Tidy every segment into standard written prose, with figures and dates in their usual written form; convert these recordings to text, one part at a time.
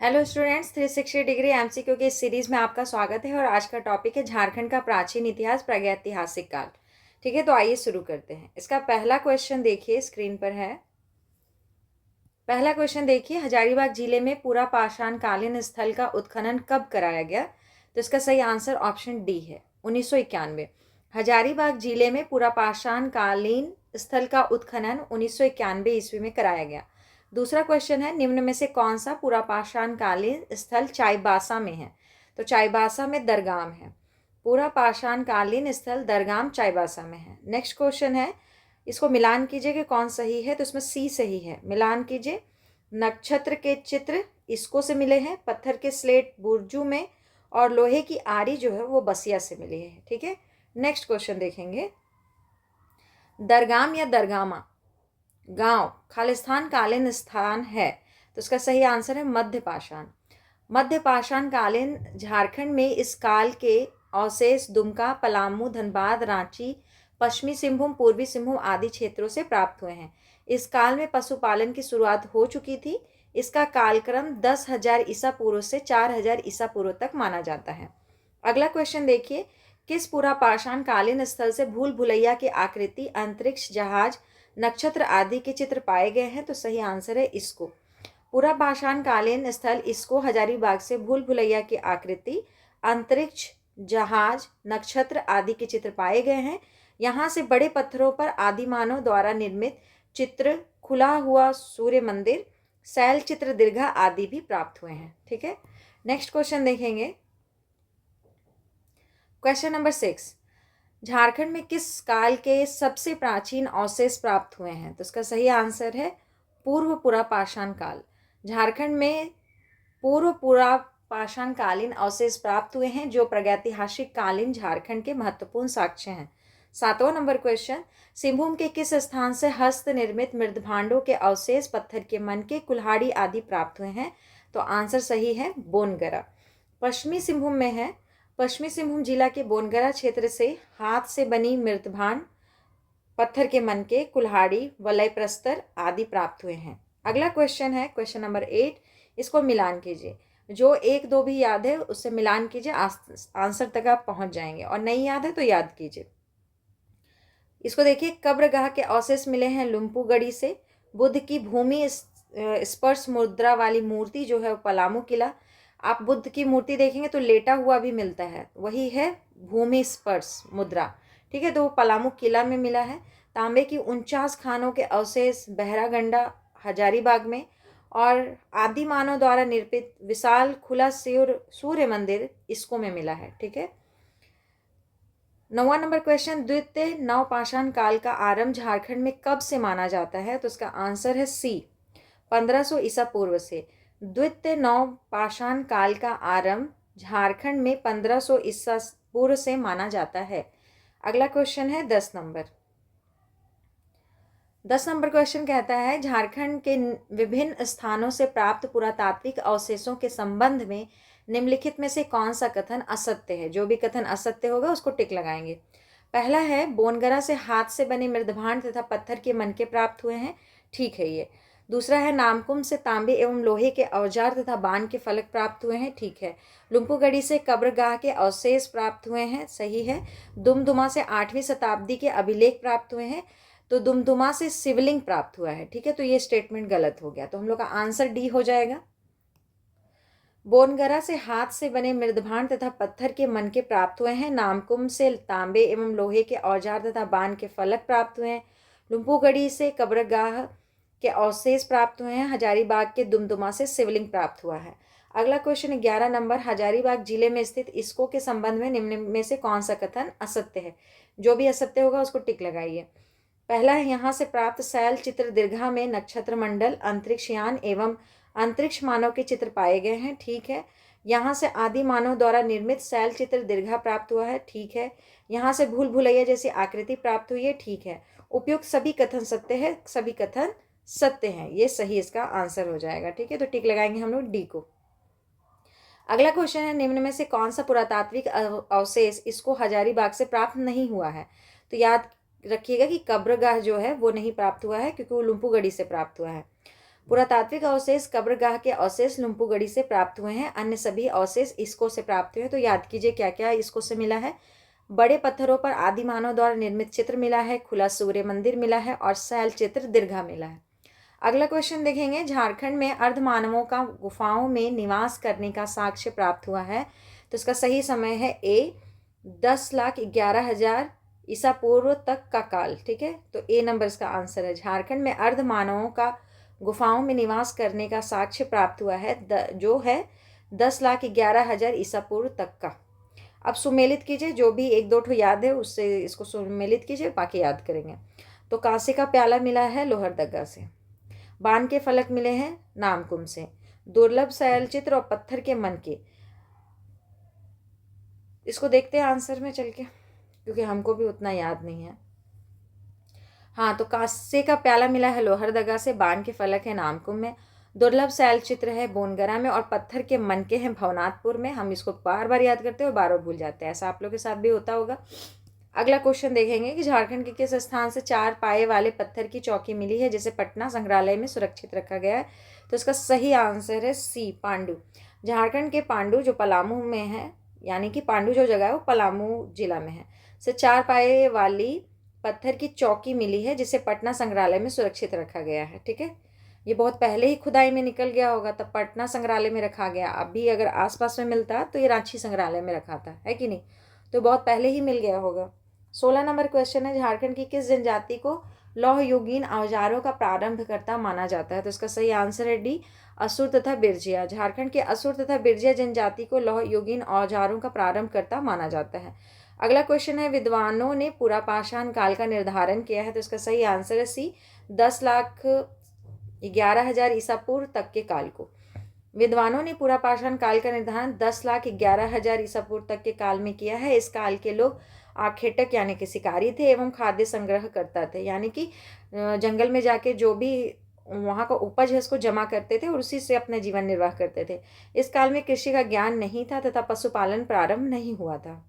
Hello students, 360 degree MCQ के इस series में आपका स्वागत है। और आज का टॉपिक है झारखंड का प्राचीन इतिहास, प्रागैतिहासिक काल। ठीक है, तो आइए शुरू करते हैं। इसका पहला क्वेश्चन देखिए, स्क्रीन पर है। पहला क्वेश्चन देखिए, हजारीबाग जिले में पूरा पाषाण कालीन स्थल का उत्खनन कब कराया गया? तो इसका सही आंसर ऑप्शन डी है, 1991। हजारीबाग जिले में पूरा पाषाण कालीन स्थल का उत्खनन 1991 ईस्वी में कराया गया। दूसरा क्वेश्चन है, निम्न में से कौन सा पूरा पाषाण कालीन स्थल चाईबासा में है? तो चाईबासा में दरगाम है। पूरा पाषाण कालीन स्थल दरगाम चाईबासा में है। नेक्स्ट क्वेश्चन है, इसको मिलान कीजिए कि कौन सही है। तो इसमें सी सही है। मिलान कीजिए। नक्षत्र के चित्र इसको से मिले हैं, पत्थर के स्लेट बुर्जू में, और लोहे की आरी जो है वो बसिया से मिली है। ठीक है, नेक्स्ट क्वेश्चन देखेंगे। दरगाम या दरगामा गांव खालिस्तान कालीन स्थान है? तो इसका सही आंसर है मध्य पाषाण। मध्य पाषाण कालीन झारखंड में इस काल के अवशेष दुमका, पलामू, धनबाद, रांची, पश्चिमी सिंहभूम, पूर्वी सिंहभूम आदि क्षेत्रों से प्राप्त हुए हैं। इस काल में पशुपालन की शुरुआत हो चुकी थी। इसका कालक्रम 10,000 ईसा पूर्व से 4,000 ईसा पूर्व तक माना जाता है। अगला क्वेश्चन देखिए, किस पूरा पाषाण कालीन स्थल से भूल भुलैया की आकृति, अंतरिक्ष जहाज, नक्षत्र आदि के चित्र पाए गए हैं? तो सही आंसर है इसको। पूरा पाषाण कालीन स्थल इसको हजारीबाग से भूल भुलैया की आकृति, अंतरिक्ष जहाज, नक्षत्र आदि के चित्र पाए गए हैं। यहाँ से बड़े पत्थरों पर आदिमानव द्वारा निर्मित चित्र, खुला हुआ सूर्य मंदिर, शैल चित्र दीर्घा आदि भी प्राप्त हुए हैं। ठीक है, नेक्स्ट क्वेश्चन देखेंगे। क्वेश्चन नंबर 6, झारखंड में किस काल के सबसे प्राचीन अवशेष प्राप्त हुए हैं? तो इसका सही आंसर है पूर्व पुरा पाषाण काल। झारखंड में पूर्व पुरा पाषाण कालीन अवशेष प्राप्त हुए हैं, जो प्रागैतिहासिक कालीन झारखंड के महत्वपूर्ण साक्ष्य हैं। 7वां नंबर क्वेश्चन, सिंहभूम के किस स्थान से हस्त निर्मित मृदभांडों के अवशेष, पत्थर के मनके, कुल्हाड़ी आदि प्राप्त हुए हैं? तो आंसर सही है बोनगरा। पश्चिमी सिंहभूम में है। पश्चिमी सिंहभूम जिला के बोनगरा क्षेत्र से हाथ से बनी मृदभांड, पत्थर के मनके, कुल्हाड़ी, वलय प्रस्तर आदि प्राप्त हुए हैं। अगला क्वेश्चन है क्वेश्चन नंबर 8। इसको मिलान कीजिए। जो 1, 2 भी याद है उससे मिलान कीजिए, आंसर तक आप पहुंच जाएंगे। और नहीं याद है तो याद कीजिए। इसको देखिए, कब्रगाह के अवशेष मिले हैं लुम्पुगड़ी से। बुद्ध की भूमि स्पर्श मुद्रा वाली मूर्ति जो है पलामू किला। आप बुद्ध की मूर्ति देखेंगे तो लेटा हुआ भी मिलता है, वही है भूमि स्पर्श मुद्रा। ठीक है, तो वो पलामू किला में मिला है। तांबे की 49 खानों के अवशेष बहरागंडा हजारीबाग में, और आदि मानव द्वारा निर्मित विशाल खुला सूर्य मंदिर इसको में मिला है। ठीक है, 9वां नंबर क्वेश्चन, द्वितीय नवपाषाण काल का आरंभ झारखंड में कब से माना जाता है? तो इसका आंसर है सी, 1500 ईसा पूर्व से। द्वितीय नवपाषाण काल का आरंभ झारखंड में 1500 ईसा पूर्व से माना जाता है। अगला क्वेश्चन है 10 नंबर। 10 नंबर क्वेश्चन कहता है, झारखंड के विभिन्न स्थानों से प्राप्त पुरातात्विक अवशेषों के संबंध में निम्नलिखित में से कौन सा कथन असत्य है? जो भी कथन असत्य होगा उसको टिक लगाएंगे। पहला है, बोनगरा से हाथ से बने मृदभांड तथा पत्थर के मनके प्राप्त हुए हैं। ठीक है ये। दूसरा है, नामकुम से तांबे एवं लोहे के औजार तथा बाण के फलक प्राप्त हुए हैं। ठीक है। लुम्पुगड़ी से कब्रगाह के अवशेष प्राप्त हुए हैं। सही है। दुमदुमा से 8वीं शताब्दी के अभिलेख प्राप्त हुए हैं। तो दुमदुमा से शिवलिंग प्राप्त हुआ है। ठीक है, तो ये स्टेटमेंट गलत हो गया, तो हम लोग का आंसर डी हो जाएगा। बोनगरा से हाथ से बने मृदभांड तथा पत्थर के मनके प्राप्त हुए हैं। नामकुम से तांबे एवं लोहे के औजार तथा बाण के फलक प्राप्त हुए हैं। लुम्पुगड़ी से कब्रगाह के अवशेष प्राप्त हुए हैं। हजारीबाग के दुमदुमा से शिवलिंग प्राप्त हुआ है। अगला क्वेश्चन 11 नंबर, हजारीबाग जिले में स्थित इसको के संबंध में निम्न में से कौन सा कथन असत्य है? जो भी असत्य होगा उसको टिक लगाइए। पहला है, यहाँ से प्राप्त शैल चित्र दीर्घा में नक्षत्र मंडल, अंतरिक्ष यान एवं अंतरिक्ष मानव के चित्र पाए गए हैं। ठीक है। यहाँ से आदि मानव द्वारा निर्मित शैल चित्र दीर्घा प्राप्त हुआ है। ठीक है। यहाँ से भूल भुलैया जैसी आकृति प्राप्त हुई है। ठीक है। उपयुक्त सभी कथन सत्य है, सभी कथन सत्य हैं, ये सही इसका आंसर हो जाएगा। ठीक है, तो टिक लगाएंगे हम लोग डी को। अगला क्वेश्चन है, निम्न में से कौन सा पुरातात्विक अवशेष इसको हजारीबाग से प्राप्त नहीं हुआ है? तो याद रखिएगा कि कब्रगाह जो है वो नहीं प्राप्त हुआ है, क्योंकि वो लुम्पुगड़ी से प्राप्त हुआ है। पुरातात्विक अवशेष कब्रगाह के अवशेष लुम्पुगड़ी से प्राप्त हुए हैं, अन्य सभी अवशेष इसको से प्राप्त हुए हैं। तो याद कीजिए क्या क्या इसको से मिला है। बड़े पत्थरों पर आदि मानव द्वारा निर्मित चित्र मिला है, खुला सूर्य मंदिर मिला है और शैल चित्र दीर्घा मिला है। अगला क्वेश्चन देखेंगे, झारखंड में अर्धमानवों का गुफाओं में निवास करने का साक्ष्य प्राप्त हुआ है। तो इसका सही समय है ए 10,11,000 ईसा पूर्व तक का काल। ठीक है, तो ए नंबर इसका आंसर है। झारखंड में अर्धमानवों का गुफाओं में निवास करने का साक्ष्य प्राप्त हुआ है जो है 10,11,000 ईसा पूर्व तक का। अब सुमेलित कीजिए, जो भी एक दो ठो याद है उससे इसको सुमेलित कीजिए, बाकी याद करेंगे। तो कांसे का प्याला मिला है लोहरदगा से, बान के फलक मिले हैं नामकुम से, दुर्लभ शैलचित्र और पत्थर के मनके। इसको देखते हैं आंसर में चल के, क्योंकि हमको भी उतना याद नहीं है। हाँ, तो कांसे का प्याला मिला है लोहरदगा से, बान के फलक है नामकुम में, दुर्लभ शैल चित्र है बोनगरा में और पत्थर के मनके हैं भवनाथपुर में। हम इसको बार बार याद करते हैं और बार बार भूल जाते हैं, ऐसा आप लोग के साथ भी होता होगा। अगला क्वेश्चन देखेंगे कि झारखंड के किस स्थान से 4 पाए वाले पत्थर की चौकी मिली है जिसे पटना संग्रहालय में सुरक्षित रखा गया है। तो इसका सही आंसर है सी पांडु। झारखंड के पांडु जो पलामू में है, यानी कि पांडु जो जगह है वो पलामू जिला में है, से 4 पाए वाली पत्थर की चौकी मिली है जिसे पटना संग्रहालय में सुरक्षित रखा गया है। ठीक है, ये बहुत पहले ही खुदाई में निकल गया होगा, तब पटना संग्रहालय में रखा गया। अभी अगर आसपास में मिलता तो ये रांची संग्रहालय में रखा था, है कि नहीं, तो बहुत पहले ही मिल गया होगा। 16 नंबर क्वेश्चन है, झारखंड की किस जनजाति को लौह युगीन औजारों का प्रारंभकर्ता माना जाता है। तो इसका सही आंसर है डी असुर तथा बिरजिया। झारखंड के असुर तथा बिरजिया जनजाति को लौह युगीन औजारों का प्रारंभकर्ता माना जाता है। अगला क्वेश्चन है, विद्वानों ने पुरापाषाण काल का निर्धारण किया है। तो इसका सही आंसर है सी 10,11,000 ईसा पूर्व तक के काल को। विद्वानों ने पुरापाषाण काल का निर्धारण 10,11,000 ईसा पूर्व तक के काल में किया है। इस काल के लोग आखेटक यानी कि शिकारी थे एवं खाद्य संग्रह करता थे, यानी कि जंगल में जाके जो भी वहाँ का उपज है उसको जमा करते थे और उसी से अपना जीवन निर्वाह करते थे। इस काल में कृषि का ज्ञान नहीं था तथा पशुपालन प्रारंभ नहीं हुआ था।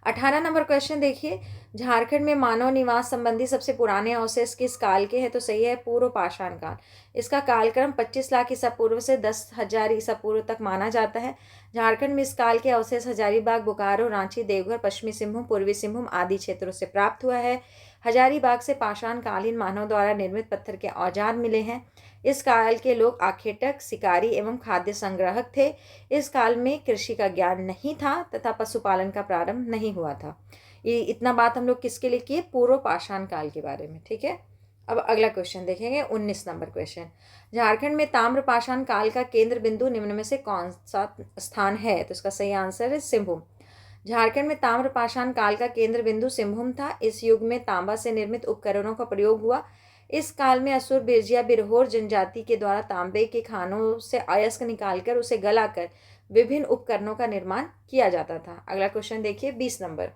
18 नंबर क्वेश्चन देखिए, झारखंड में मानव निवास संबंधी सबसे पुराने अवशेष किस काल के हैं। तो सही है पूर्व पाषाण काल। इसका कालक्रम 25 लाख ईसा पूर्व से 10,000 ईसा पूर्व तक माना जाता है। झारखंड में इस काल के अवशेष हजारीबाग, बोकारो, रांची, देवघर, पश्चिमी सिंहभूम, पूर्वी सिंहभूम आदि क्षेत्रों से प्राप्त हुआ है। हजारीबाग से पाषाण कालीन मानव द्वारा निर्मित पत्थर के औजार मिले हैं। इस काल के लोग आखेटक, शिकारी एवं खाद्य संग्राहक थे। इस काल में कृषि का ज्ञान नहीं था तथा पशुपालन का प्रारंभ नहीं हुआ था। ये इतना बात हम लोग किसके लिए किए, पूर्व पाषाण काल के बारे में। ठीक है, अब अगला क्वेश्चन देखेंगे 19 नंबर क्वेश्चन, झारखंड में ताम्र पाषाण काल का केंद्र बिंदु निम्न में से कौन सा स्थान है। तो इसका सही आंसर है सिंहभूम। झारखंड में ताम्र पाषाण काल का केंद्र बिंदु सिंहभूम था। इस युग में तांबा से निर्मित उपकरणों का प्रयोग हुआ। इस काल में असुर, बिरजिया, बिरहोर जनजाति के द्वारा तांबे के खानों से अयस्क निकालकर उसे गलाकर विभिन्न उपकरणों का निर्माण किया जाता था। अगला क्वेश्चन देखिए 20 नंबर,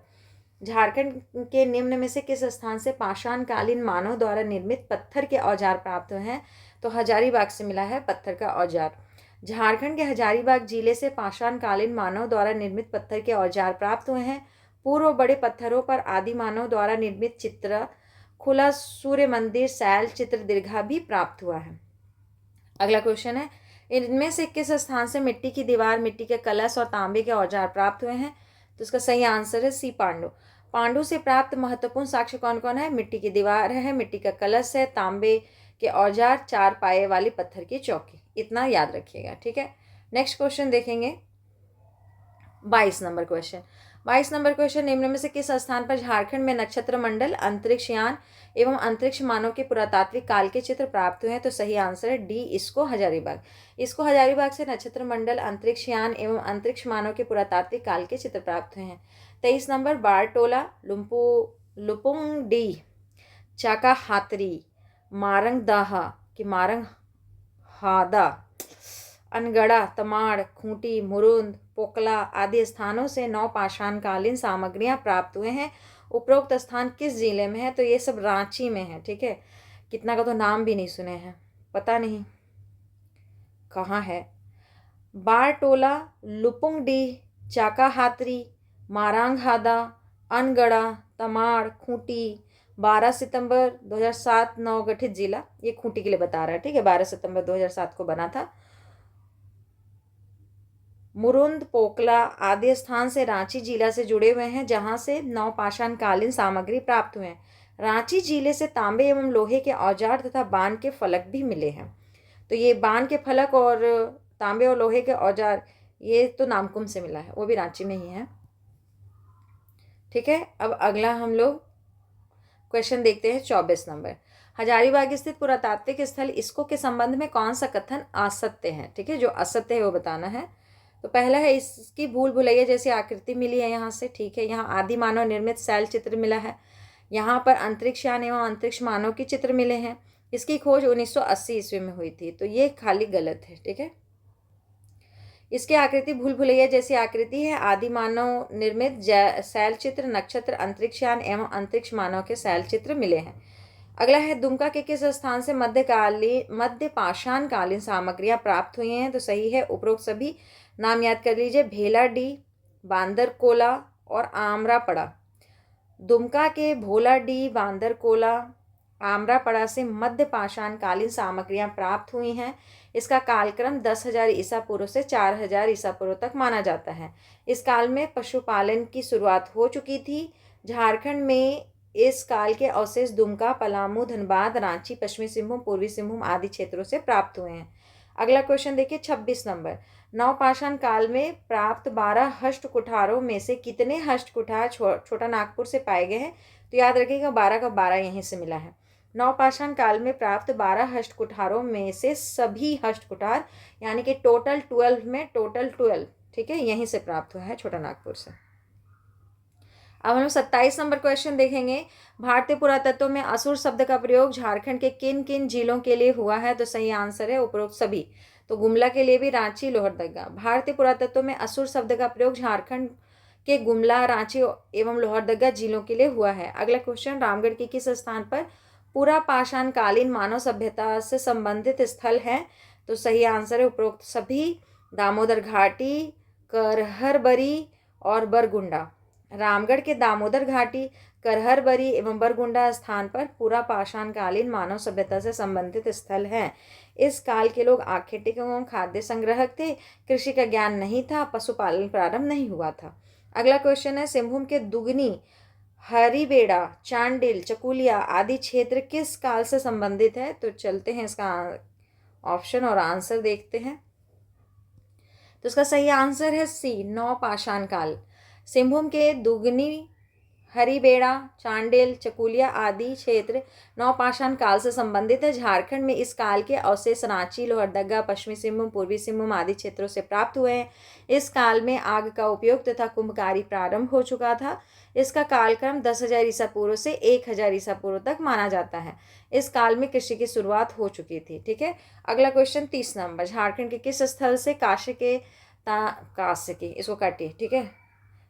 झारखंड के निम्न में से किस स्थान से पाषाण कालीन मानव द्वारा निर्मित पत्थर के औजार प्राप्त हुए हैं। तो हजारीबाग से मिला है पत्थर का औजार। झारखंड के हजारीबाग जिले से पाषाण कालीन मानव द्वारा निर्मित पत्थर के औजार प्राप्त हुए हैं। पूर्व बड़े पत्थरों पर आदि मानव द्वारा निर्मित चित्र, खुला सूर्य मंदिर, शैल चित्र दीर्घा भी प्राप्त हुआ है। अगला क्वेश्चन है, इनमें से किस स्थान से मिट्टी की दीवार, मिट्टी के कलश और तांबे के औजार प्राप्त हुए हैं। तो इसका सही आंसर है सी पांडु। पांडु से प्राप्त महत्वपूर्ण साक्ष्य कौन कौन है, मिट्टी की दीवार है, मिट्टी का कलश है, तांबे के औजार, 4 पाए वाली पत्थर की चौकी। इतना याद रखिएगा। ठीक है, नेक्स्ट क्वेश्चन देखेंगे 22 नंबर क्वेश्चन। 22 नंबर क्वेश्चन, निम्न में से किस स्थान पर झारखंड में नक्षत्र मंडल, अंतरिक्ष यान एवं अंतरिक्ष मानव के पुरातात्विक काल के चित्र प्राप्त हुए हैं। तो सही आंसर है डी इसको हजारीबाग। इसको हजारीबाग से नक्षत्र मंडल, अंतरिक्ष यान एवं अंतरिक्ष मानव के पुरातात्विक काल के चित्र प्राप्त हुए हैं। 23 नंबर, बारटोला, लुपुंग डी, चाका हातरी, मारंग दाहा कि मारंग हादा, अनगढ़ा, तमाड़, खूंटी, मुरुंद, पोकला आदि स्थानों से 9 पाषाणकालीन सामग्रियां प्राप्त हुए हैं। उपरोक्त स्थान किस जिले में है। तो ये सब रांची में है। ठीक है, कितना का तो नाम भी नहीं सुने हैं, पता नहीं कहाँ है। बारटोला, लुपुंगडी, चाका हातरी, मारंग हादा, अनगढ़ा, तमाड़, खूंटी, 12 सितंबर 2007 नवगठित जिला, ये खूंटी के लिए बता रहा है, ठीक है, 12 सितंबर 2007 को बना था। मुरुंद, पोकला आदि स्थान से रांची जिला से जुड़े हुए हैं, जहां से नवपाषाण कालीन सामग्री प्राप्त हुए हैं। रांची जिले से तांबे एवं लोहे के औजार तथा बाण के फलक भी मिले हैं। तो ये बाण के फलक और तांबे और लोहे के औजार, ये तो नामकुम से मिला है, वो भी रांची में ही है। ठीक है, अब अगला हम लोग क्वेश्चन देखते हैं 24 नंबर। हजारीबाग स्थित पुरातात्विक स्थल इसको के संबंध में कौन सा कथन असत्य है? ठीक है, जो असत्य है वो बताना है। तो पहला है, इसकी भूल भुलैया जैसी आकृति मिली है यहाँ से, ठीक है। यहाँ आदि मानव निर्मित शैल चित्र मिला है। यहाँ पर अंतरिक्षयान एवं अंतरिक्ष मानव के चित्र मिले हैं। इसकी खोज 1980 ईस्वी में हुई थी, तो ये खाली गलत है, ठीक है। इसकी आकृति भूल भुलैया जैसी आकृति है। आदि मानव निर्मित शैल चित्र, नक्षत्र, अंतरिक्षयान एवं अंतरिक्ष मानव के शैल चित्र मिले हैं। अगला है, दुमका के किस स्थान से मध्य पाषाण कालीन सामग्रियां प्राप्त हुई हैं? तो सही है उपरोक्त सभी। नाम याद कर लीजिए, भेलाडी, बांदरकोला और आमरापड़ा। दुमका के भोलाडी, बांदरकोला, आमरापड़ा से मध्य पाषाण कालीन सामग्रियां प्राप्त हुई हैं। इसका कालक्रम 10,000 ईसा पूर्व से 4,000 ईसा पूर्व तक माना जाता है। इस काल में पशुपालन की शुरुआत हो चुकी थी। झारखंड में इस काल के अवशेष दुमका, पलामू, धनबाद, रांची, पश्चिमी सिंहभूम, पूर्वी सिंहभूम आदि क्षेत्रों से प्राप्त हुए हैं। अगला क्वेश्चन देखिए 26 नंबर। नवपाषाण काल में प्राप्त 12 हस्त कुठारों में से कितने हस्त कुठार छोटा नागपुर से पाए गए हैं? तो याद रखिएगा 12 का 12 यहीं से मिला है। नवपाषाण काल में प्राप्त 12 हस्त कुठारों में से सभी हस्त कुठार, यानी कि टोटल 12 में टोटल 12, ठीक है, यहीं से प्राप्त हुआ है, छोटा नागपुर से। अब हम 27 नंबर क्वेश्चन देखेंगे। भारतीय पुरातत्व में असुर शब्द का प्रयोग झारखंड के किन किन जिलों के लिए हुआ है? तो सही आंसर है उपरोक्त सभी। तो गुमला के लिए भी रांची, लोहरदगा। भारतीय पुरातत्व में असुर शब्द का प्रयोग झारखंड के गुमला, रांची एवं लोहरदगा जिलों के लिए हुआ है। अगला क्वेश्चन, रामगढ़ के किस स्थान पर पूरा पाषाण कालीन मानव सभ्यता से संबंधित स्थल है? तो सही आंसर है उपरोक्त सभी। दामोदर घाटी, करहरबरी और बरगुंडा। रामगढ़ के दामोदर घाटी, करहरबरी एवं बरगुंडा स्थान पर पूरा पाषाण कालीन मानव सभ्यता से संबंधित स्थल हैं। इस काल के लोग आखेटिक एवं खाद्य संग्रहक थे। कृषि का ज्ञान नहीं था, पशुपालन प्रारंभ नहीं हुआ था। अगला क्वेश्चन है, सिंहभूम के दुगनी, हरिबेड़ा, चांडिल, चकुलिया आदि क्षेत्र किस काल से संबंधित है? तो चलते हैं इसका ऑप्शन और आंसर देखते हैं। तो इसका सही आंसर है सी, नवपाषाण काल। सिंहभूम के दुगनी, हरिबेड़ा, चांडिल, चकुलिया आदि क्षेत्र नवपाषाण काल से संबंधित है। झारखंड में इस काल के अवशेष रांची, लोहरदगा, पश्चिमी सिंहभूम, पूर्वी सिंहभूम आदि क्षेत्रों से प्राप्त हुए हैं। इस काल में आग का उपयोग तथा कुंभकारी प्रारंभ हो चुका था। इसका कालक्रम 10,000 ईसा पूर्व से 1,000 ईसा पूर्व तक माना जाता है। इस काल में कृषि की शुरुआत हो चुकी थी, ठीक है। अगला क्वेश्चन 30 नंबर। झारखंड के किस स्थल से कांस्य की, इसको काटिए, ठीक है,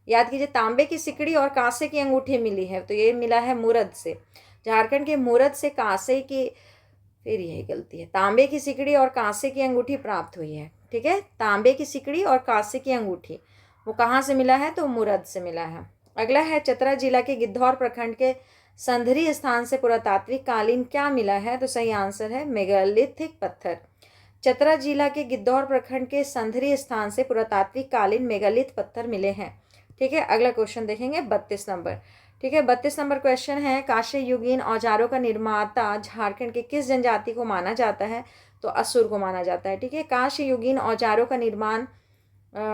याद कीजिए, तांबे की सिकड़ी और कांसे की अंगूठी मिली है? तो ये मिला है मुरद से। झारखंड के मुरद से कांसे की, फिर यही गलती है, तांबे की सिकड़ी और कांसे की अंगूठी प्राप्त हुई है, ठीक है। तांबे की सिकड़ी और कांसे की अंगूठी वो कहाँ से मिला है? तो मुरद से मिला है। अगला है, चतरा जिला के गिद्धौर प्रखंड के संधरी स्थान से पुरातात्विक कालीन क्या मिला है? तो सही आंसर है मेगालिथिक पत्थर। चतरा जिला के गिद्धौर प्रखंड के संधरी स्थान से पुरातात्विक कालीन मेगालिथ पत्थर मिले हैं, ठीक है। अगला क्वेश्चन देखेंगे 32 नंबर, ठीक है। 32 नंबर क्वेश्चन है, कांस्य युगीन औजारों का निर्माता झारखंड के किस जनजाति को माना जाता है? तो असुर को माना जाता है, ठीक है। कांस्य युगीन औजारों का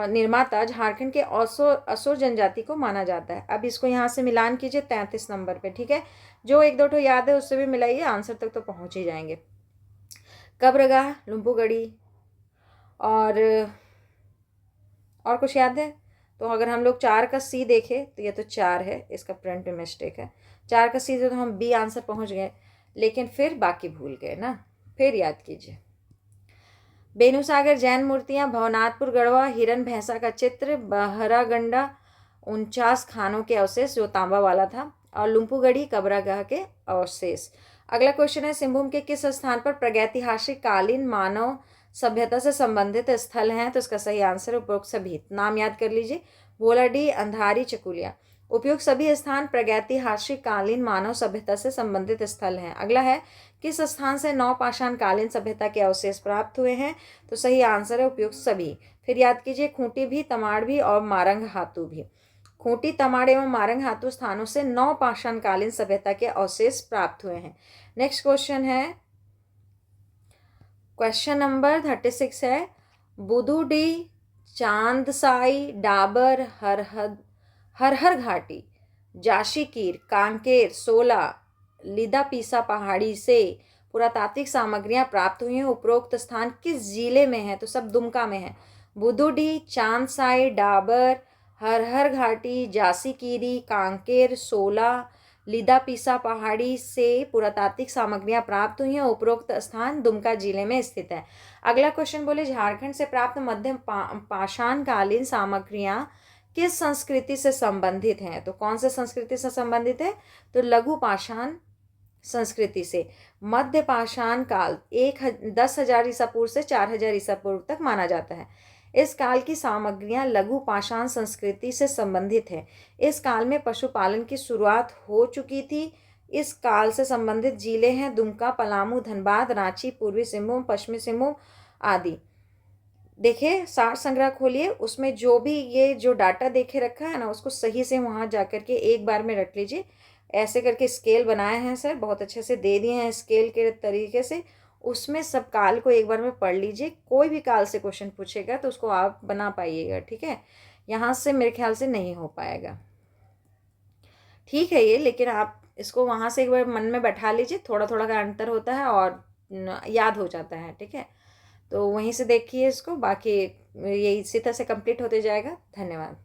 निर्माता झारखंड के असुर जनजाति को माना जाता है। अब इसको यहाँ से मिलान कीजिए 33 नंबर पे, ठीक है। जो एक दो ठो याद है उससे भी मिलाइए, आंसर तक तो पहुँच ही जाएंगे। कब्रगाह, लुम्पुगड़ी और कुछ याद है? तो अगर हम लोग 4 का सी देखें तो ये तो 4 है, इसका प्रिंट में मिस्टेक है। 4 का सी से तो हम बी आंसर पहुंच गए, लेकिन फिर बाकी भूल गए ना, फिर याद कीजिए। बेनुसागर जैन मूर्तियां, भवनाथपुर गढ़वा, हिरन भैंसा का चित्र, बहरागंडा 49 खानों के अवशेष जो तांबा वाला था, और लुम्पुगड़ी कब्रगाह के अवशेष। अगला क्वेश्चन है, सिंहभूम के किस स्थान पर प्रागैतिहासिक कालीन मानव सभ्यता से संबंधित स्थल हैं? तो इसका सही आंसर उपरोक्त सभी। नाम याद कर लीजिए, भोलाडी, अंधारी, चकुलिया। उपयुक्त सभी स्थान प्रागैतिहासिक कालीन मानव सभ्यता से संबंधित स्थल हैं। अगला है, किस स्थान से नवपाषाण कालीन सभ्यता के अवशेष प्राप्त हुए हैं? तो सही आंसर है उपयुक्त सभी। फिर याद कीजिए, खूंटी भी, तमाड़ भी और मारंग हातू भी। खूंटी, तमाड़ एवं मारंग हातू स्थानों से नवपाषाण कालीन सभ्यता के अवशेष प्राप्त हुए हैं। नेक्स्ट क्वेश्चन है, क्वेश्चन नंबर 36 है, बुदुडी, चांदसाई, डाबर, हरहर घाटी, जाशिकीर, कांकेर, सोला, लिदापीसा पहाड़ी से पुरातात्विक सामग्रियां प्राप्त हुई हैं। उपरोक्त स्थान किस जिले में है? तो सब दुमका में है। बुदुडी, चांदसाई, डाबर, हरहर घाटी, जासीकीरी, कांकेर, सोला, लिदापीसा पहाड़ी से पुरातात्विक सामग्रियां प्राप्त हुई हैं। उपरोक्त स्थान दुमका जिले में स्थित है। अगला क्वेश्चन बोले, झारखंड से प्राप्त मध्यम पाषाण कालीन सामग्रियां किस संस्कृति से संबंधित हैं? तो कौन से संस्कृति से संबंधित है? तो लघु पाषाण संस्कृति से। मध्य पाषाण काल 10,000 ईसा पूर्व से 4,000 ईसा पूर्व तक माना जाता है। इस काल की सामग्रियां लघु पाषाण संस्कृति से संबंधित है। इस काल में पशुपालन की शुरुआत हो चुकी थी। इस काल से संबंधित जिले हैं दुमका, पलामू, धनबाद, रांची, पूर्वी सिंहभूम, पश्चिमी सिंहभूम आदि। देखिए, सार संग्रह खोलिए, उसमें जो भी ये जो डाटा देखे रखा है ना, उसको सही से वहाँ जा करके एक बार में रख लीजिए। ऐसे करके स्केल बनाए हैं सर, बहुत अच्छे से दे दिए हैं स्केल के तरीके से। उसमें सब काल को एक बार में पढ़ लीजिए। कोई भी काल से क्वेश्चन पूछेगा तो उसको आप बना पाइएगा, ठीक है। यहाँ से मेरे ख्याल से नहीं हो पाएगा, ठीक है ये, लेकिन आप इसको वहाँ से एक बार मन में बैठा लीजिए। थोड़ा थोड़ा का अंतर होता है और याद हो जाता है, ठीक है। तो वहीं से देखिए इसको, बाकी ये इसी तरह से कंप्लीट होते जाएगा। धन्यवाद।